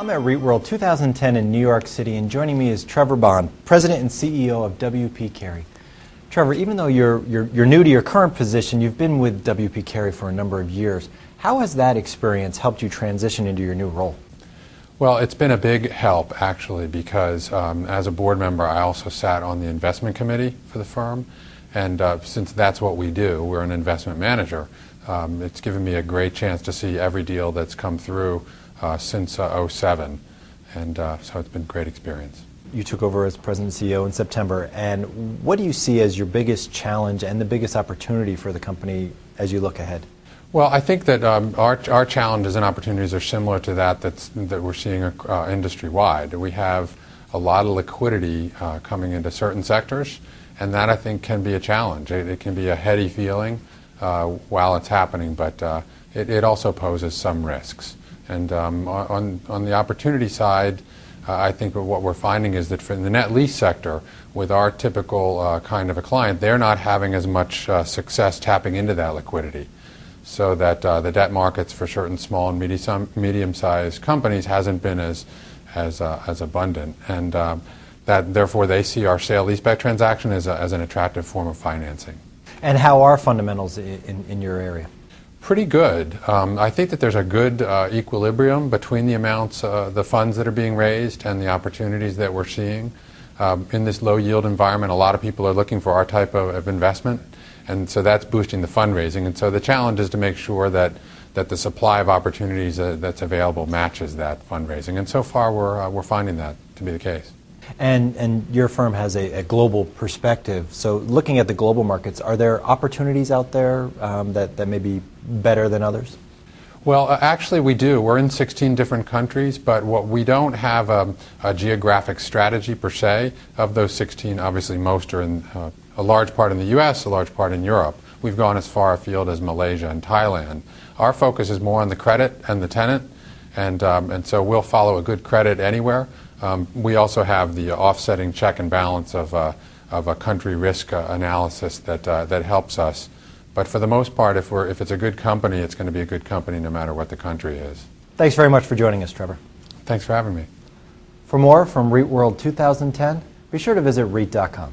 I'm at REITWorld 2010 in New York City, and joining me is Trevor, President and CEO of WP Carey. Trevor, even though you're new to your current position, you've been with WP Carey for a number of years. How has that experience helped you transition into your new role? Well, it's been a big help, actually, because as a board member, I also sat on the investment committee for the firm. And since that's what we do, we're an investment manager, it's given me a great chance to see every deal that's come through since '07. And so it's been a great experience. You took over as President and CEO in September. And what do you see as your biggest challenge and the biggest opportunity for the company as you look ahead? Well, I think that our challenges and opportunities are similar to that we're seeing industry-wide. We have a lot of liquidity coming into certain sectors, and that I think can be a challenge. It can be a heady feeling while it's happening, but it also poses some risks. And on the opportunity side, I think what we're finding is that for the net lease sector, with our typical kind of a client, they're not having as much success tapping into that liquidity. So that the debt markets for certain small and medium-sized companies hasn't been as abundant, and that therefore they see our sale-leaseback transaction as an attractive form of financing. And how are fundamentals in your area? Pretty good. I think that there's a good equilibrium between the amounts, the funds that are being raised and the opportunities that we're seeing. In this low-yield environment, a lot of people are looking for our type of investment. And so that's boosting the fundraising. And so the challenge is to make sure that the supply of opportunities that's available matches that fundraising. And so far, we're finding that to be the case. And your firm has a global perspective. So looking at the global markets, are there opportunities out there that may be better than others? Well, actually, we do. We're in 16 different countries, but what we don't have a geographic strategy per se. Of those 16, obviously, most are in a large part in the U.S., a large part in Europe. We've gone as far afield as Malaysia and Thailand. Our focus is more on the credit and the tenant, and so we'll follow a good credit anywhere. We also have the offsetting check and balance of a country risk analysis that helps us. But for the most part, if it's a good company, it's going to be a good company no matter what the country is. Thanks very much for joining us, Trevor. Thanks for having me. For more from REITworld 2010, be sure to visit REIT.com.